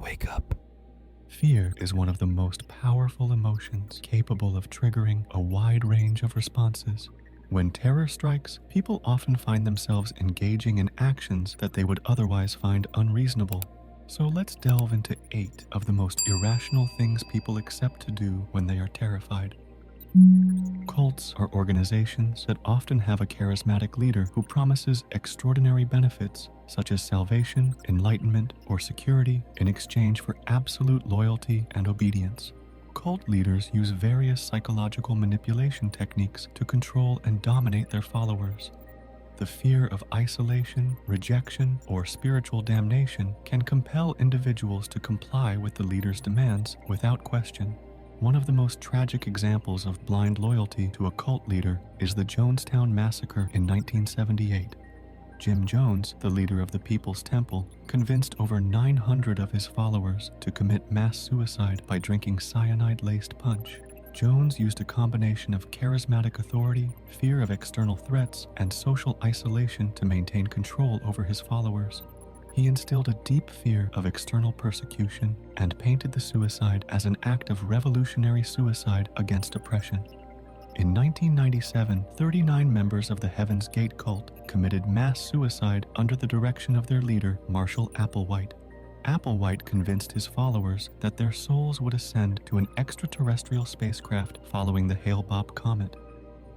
Wake up. Fear is one of the most powerful emotions capable of triggering a wide range of responses. When terror strikes, people often find themselves engaging in actions that they would otherwise find unreasonable. So let's delve into 8 of the most irrational things people accept to do when they are terrified. Cults are organizations that often have a charismatic leader who promises extraordinary benefits, such as salvation, enlightenment, or security, in exchange for absolute loyalty and obedience. Cult leaders use various psychological manipulation techniques to control and dominate their followers. The fear of isolation, rejection, or spiritual damnation can compel individuals to comply with the leader's demands without question. One of the most tragic examples of blind loyalty to a cult leader is the Jonestown Massacre in 1978. Jim Jones, the leader of the People's Temple, convinced over 900 of his followers to commit mass suicide by drinking cyanide-laced punch. Jones used a combination of charismatic authority, fear of external threats, and social isolation to maintain control over his followers. He instilled a deep fear of external persecution and painted the suicide as an act of revolutionary suicide against oppression. In 1997, 39 members of the Heaven's Gate cult committed mass suicide under the direction of their leader, Marshall Applewhite. Applewhite convinced his followers that their souls would ascend to an extraterrestrial spacecraft following the Hale-Bopp comet.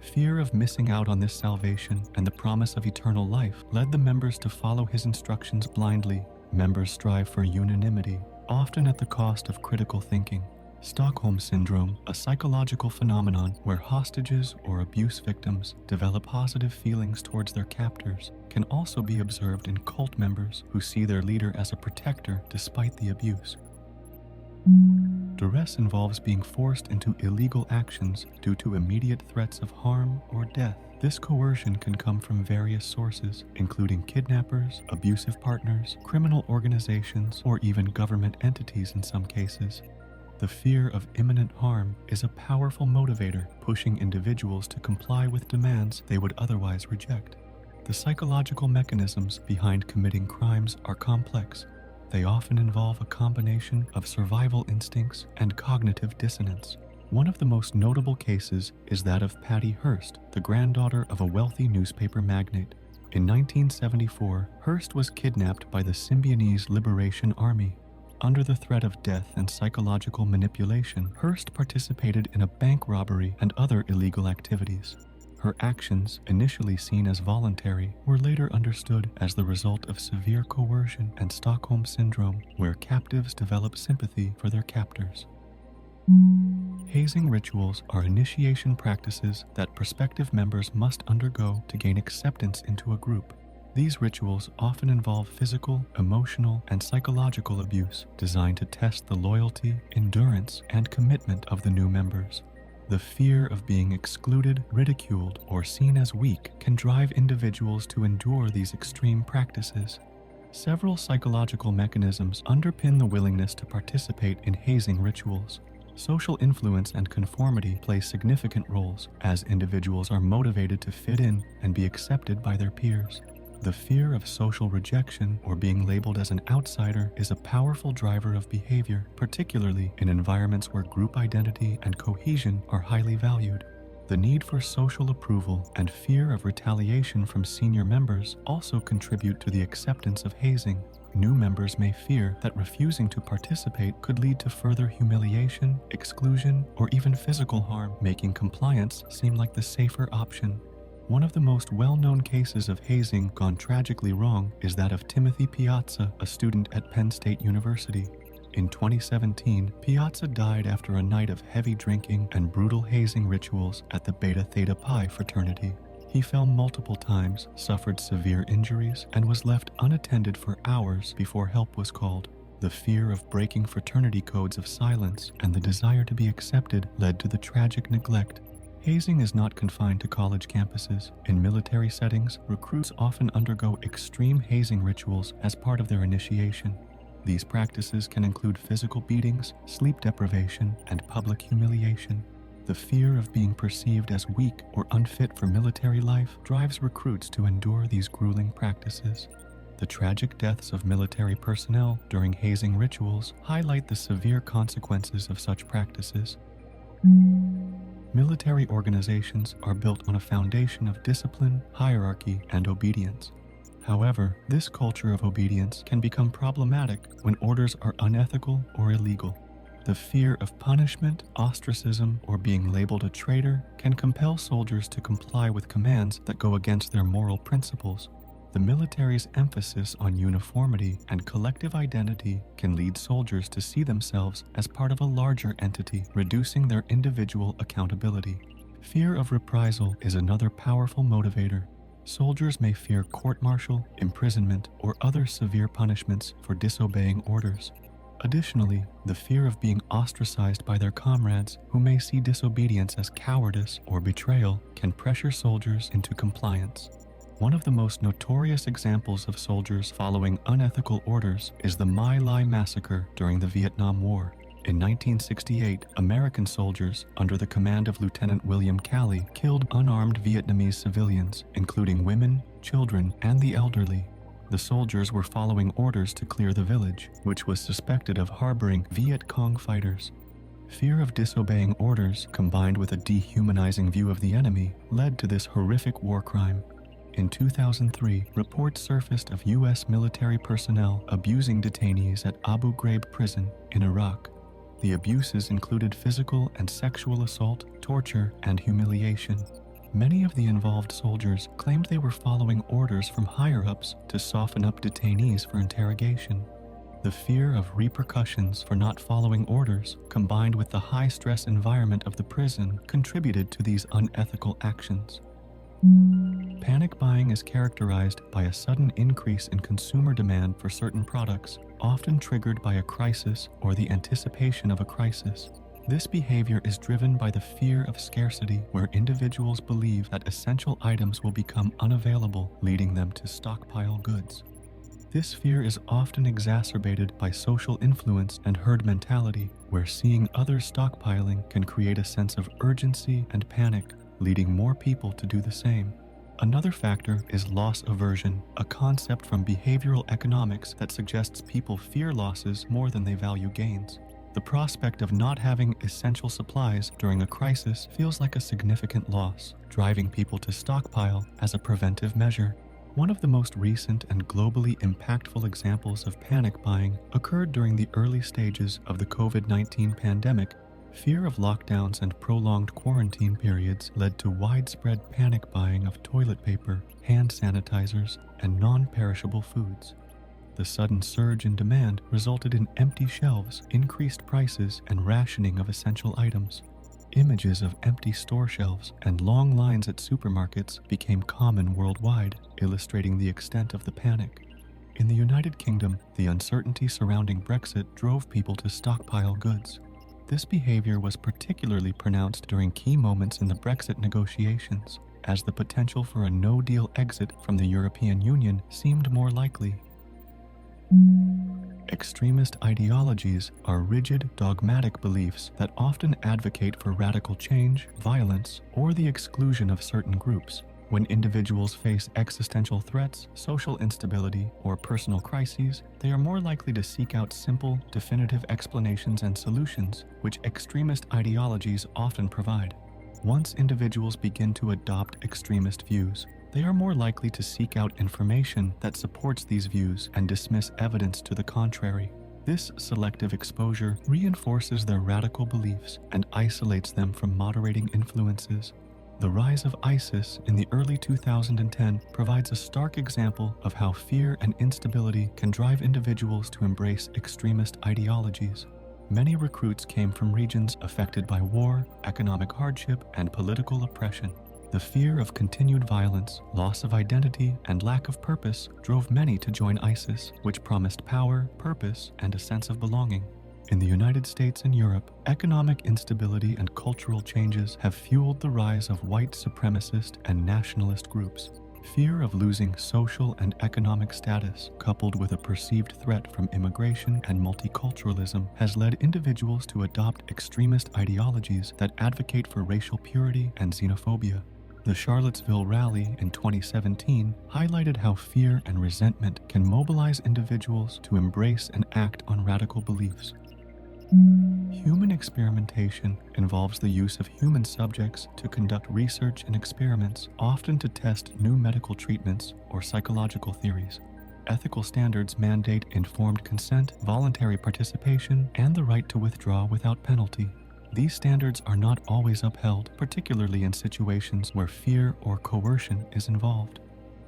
Fear of missing out on this salvation and the promise of eternal life led the members to follow his instructions blindly. Members strive for unanimity, often at the cost of critical thinking. Stockholm Syndrome, a psychological phenomenon where hostages or abuse victims develop positive feelings towards their captors, can also be observed in cult members who see their leader as a protector despite the abuse. Duress involves being forced into illegal actions due to immediate threats of harm or death. This coercion can come from various sources, including kidnappers, abusive partners, criminal organizations, or even government entities in some cases. The fear of imminent harm is a powerful motivator, pushing individuals to comply with demands they would otherwise reject. The psychological mechanisms behind committing crimes are complex. They often involve a combination of survival instincts and cognitive dissonance. One of the most notable cases is that of Patty Hearst, the granddaughter of a wealthy newspaper magnate. In 1974, Hearst was kidnapped by the Symbionese Liberation Army. Under the threat of death and psychological manipulation, Hearst participated in a bank robbery and other illegal activities. Her actions, initially seen as voluntary, were later understood as the result of severe coercion and Stockholm Syndrome, where captives develop sympathy for their captors. Hazing rituals are initiation practices that prospective members must undergo to gain acceptance into a group. These rituals often involve physical, emotional, and psychological abuse designed to test the loyalty, endurance, and commitment of the new members. The fear of being excluded, ridiculed, or seen as weak can drive individuals to endure these extreme practices. Several psychological mechanisms underpin the willingness to participate in hazing rituals. Social influence and conformity play significant roles, as individuals are motivated to fit in and be accepted by their peers. The fear of social rejection or being labeled as an outsider is a powerful driver of behavior, particularly in environments where group identity and cohesion are highly valued. The need for social approval and fear of retaliation from senior members also contribute to the acceptance of hazing. New members may fear that refusing to participate could lead to further humiliation, exclusion, or even physical harm, making compliance seem like the safer option. One of the most well-known cases of hazing gone tragically wrong is that of Timothy Piazza, a student at Penn State University. In 2017, Piazza died after a night of heavy drinking and brutal hazing rituals at the Beta Theta Pi fraternity. He fell multiple times, suffered severe injuries, and was left unattended for hours before help was called. The fear of breaking fraternity codes of silence and the desire to be accepted led to the tragic neglect. Hazing is not confined to college campuses. In military settings, recruits often undergo extreme hazing rituals as part of their initiation. These practices can include physical beatings, sleep deprivation, and public humiliation. The fear of being perceived as weak or unfit for military life drives recruits to endure these grueling practices. The tragic deaths of military personnel during hazing rituals highlight the severe consequences of such practices. Military organizations are built on a foundation of discipline, hierarchy, and obedience. However, this culture of obedience can become problematic when orders are unethical or illegal. The fear of punishment, ostracism, or being labeled a traitor can compel soldiers to comply with commands that go against their moral principles. The military's emphasis on uniformity and collective identity can lead soldiers to see themselves as part of a larger entity, reducing their individual accountability. Fear of reprisal is another powerful motivator. Soldiers may fear court-martial, imprisonment, or other severe punishments for disobeying orders. Additionally, the fear of being ostracized by their comrades, who may see disobedience as cowardice or betrayal, can pressure soldiers into compliance. One of the most notorious examples of soldiers following unethical orders is the My Lai massacre during the Vietnam War. In 1968, American soldiers, under the command of Lieutenant William Calley, killed unarmed Vietnamese civilians, including women, children, and the elderly. The soldiers were following orders to clear the village, which was suspected of harboring Viet Cong fighters. Fear of disobeying orders, combined with a dehumanizing view of the enemy, led to this horrific war crime. In 2003, reports surfaced of U.S. military personnel abusing detainees at Abu Ghraib prison in Iraq. The abuses included physical and sexual assault, torture, and humiliation. Many of the involved soldiers claimed they were following orders from higher-ups to soften up detainees for interrogation. The fear of repercussions for not following orders, combined with the high-stress environment of the prison, contributed to these unethical actions. Panic buying is characterized by a sudden increase in consumer demand for certain products, often triggered by a crisis or the anticipation of a crisis. This behavior is driven by the fear of scarcity, where individuals believe that essential items will become unavailable, leading them to stockpile goods. This fear is often exacerbated by social influence and herd mentality, where seeing others stockpiling can create a sense of urgency and panic, leading more people to do the same. Another factor is loss aversion, a concept from behavioral economics that suggests people fear losses more than they value gains. The prospect of not having essential supplies during a crisis feels like a significant loss, driving people to stockpile as a preventive measure. One of the most recent and globally impactful examples of panic buying occurred during the early stages of the COVID-19 pandemic. Fear of lockdowns and prolonged quarantine periods led to widespread panic buying of toilet paper, hand sanitizers, and non-perishable foods. The sudden surge in demand resulted in empty shelves, increased prices, and rationing of essential items. Images of empty store shelves and long lines at supermarkets became common worldwide, illustrating the extent of the panic. In the United Kingdom, the uncertainty surrounding Brexit drove people to stockpile goods. This behavior was particularly pronounced during key moments in the Brexit negotiations, as the potential for a no-deal exit from the European Union seemed more likely. Extremist ideologies are rigid, dogmatic beliefs that often advocate for radical change, violence, or the exclusion of certain groups. When individuals face existential threats, social instability, or personal crises, they are more likely to seek out simple, definitive explanations and solutions, which extremist ideologies often provide. Once individuals begin to adopt extremist views, they are more likely to seek out information that supports these views and dismiss evidence to the contrary. This selective exposure reinforces their radical beliefs and isolates them from moderating influences. The rise of ISIS in the early 2010 provides a stark example of how fear and instability can drive individuals to embrace extremist ideologies. Many recruits came from regions affected by war, economic hardship, and political oppression. The fear of continued violence, loss of identity, and lack of purpose drove many to join ISIS, which promised power, purpose, and a sense of belonging. In the United States and Europe, economic instability and cultural changes have fueled the rise of white supremacist and nationalist groups. Fear of losing social and economic status, coupled with a perceived threat from immigration and multiculturalism, has led individuals to adopt extremist ideologies that advocate for racial purity and xenophobia. The Charlottesville rally in 2017 highlighted how fear and resentment can mobilize individuals to embrace and act on radical beliefs. Human experimentation involves the use of human subjects to conduct research and experiments, often to test new medical treatments or psychological theories. Ethical standards mandate informed consent, voluntary participation, and the right to withdraw without penalty. These standards are not always upheld, particularly in situations where fear or coercion is involved.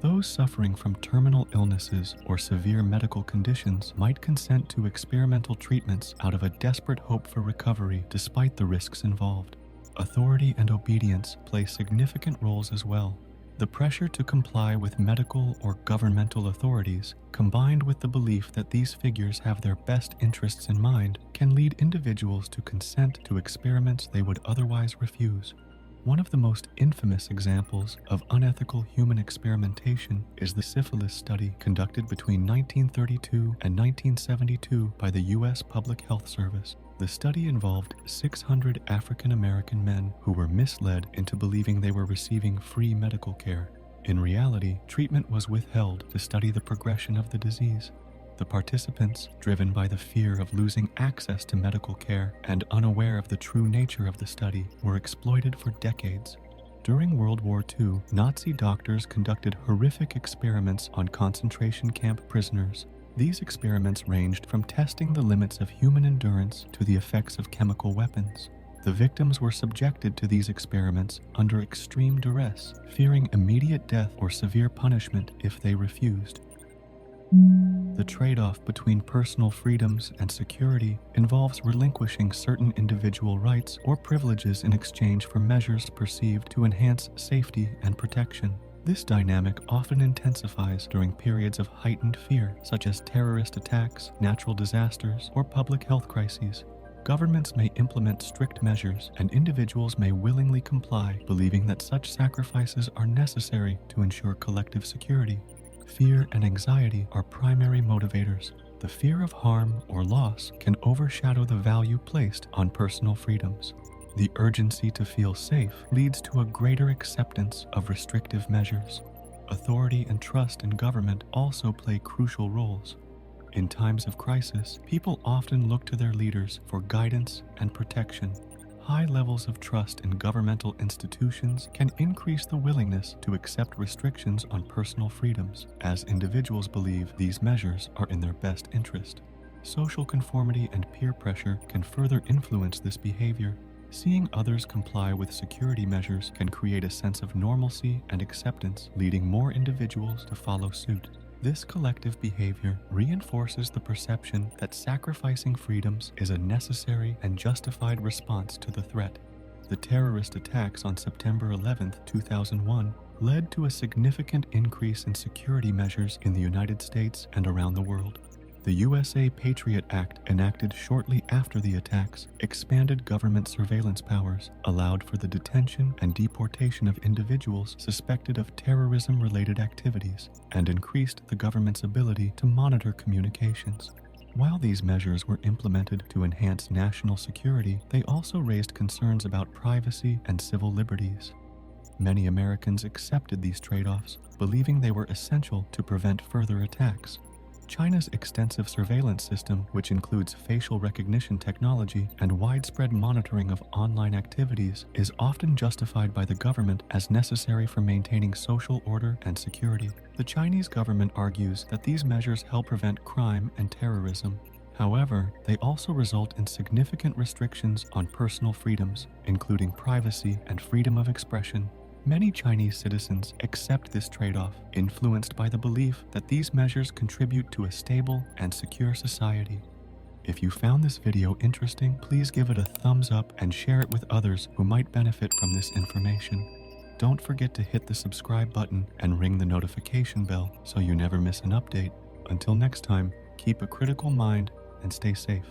Those suffering from terminal illnesses or severe medical conditions might consent to experimental treatments out of a desperate hope for recovery despite the risks involved. Authority and obedience play significant roles as well. The pressure to comply with medical or governmental authorities, combined with the belief that these figures have their best interests in mind, can lead individuals to consent to experiments they would otherwise refuse. One of the most infamous examples of unethical human experimentation is the syphilis study conducted between 1932 and 1972 by the U.S. Public Health Service. The study involved 600 African American men who were misled into believing they were receiving free medical care. In reality, treatment was withheld to study the progression of the disease. The participants, driven by the fear of losing access to medical care and unaware of the true nature of the study, were exploited for decades. During World War II, Nazi doctors conducted horrific experiments on concentration camp prisoners. These experiments ranged from testing the limits of human endurance to the effects of chemical weapons. The victims were subjected to these experiments under extreme duress, fearing immediate death or severe punishment if they refused. The trade-off between personal freedoms and security involves relinquishing certain individual rights or privileges in exchange for measures perceived to enhance safety and protection. This dynamic often intensifies during periods of heightened fear, such as terrorist attacks, natural disasters, or public health crises. Governments may implement strict measures, and individuals may willingly comply, believing that such sacrifices are necessary to ensure collective security. Fear and anxiety are primary motivators. The fear of harm or loss can overshadow the value placed on personal freedoms. The urgency to feel safe leads to a greater acceptance of restrictive measures. Authority and trust in government also play crucial roles. In times of crisis, people often look to their leaders for guidance and protection. High levels of trust in governmental institutions can increase the willingness to accept restrictions on personal freedoms, as individuals believe these measures are in their best interest. Social conformity and peer pressure can further influence this behavior. Seeing others comply with security measures can create a sense of normalcy and acceptance, leading more individuals to follow suit. This collective behavior reinforces the perception that sacrificing freedoms is a necessary and justified response to the threat. The terrorist attacks on September 11, 2001, led to a significant increase in security measures in the United States and around the world. The USA Patriot Act, enacted shortly after the attacks, expanded government surveillance powers, allowed for the detention and deportation of individuals suspected of terrorism-related activities, and increased the government's ability to monitor communications. While these measures were implemented to enhance national security, they also raised concerns about privacy and civil liberties. Many Americans accepted these trade-offs, believing they were essential to prevent further attacks. China's extensive surveillance system, which includes facial recognition technology and widespread monitoring of online activities, is often justified by the government as necessary for maintaining social order and security. The Chinese government argues that these measures help prevent crime and terrorism. However, they also result in significant restrictions on personal freedoms, including privacy and freedom of expression. Many Chinese citizens accept this trade-off, influenced by the belief that these measures contribute to a stable and secure society. If you found this video interesting, please give it a thumbs up and share it with others who might benefit from this information. Don't forget to hit the subscribe button and ring the notification bell so you never miss an update. Until next time, keep a critical mind and stay safe.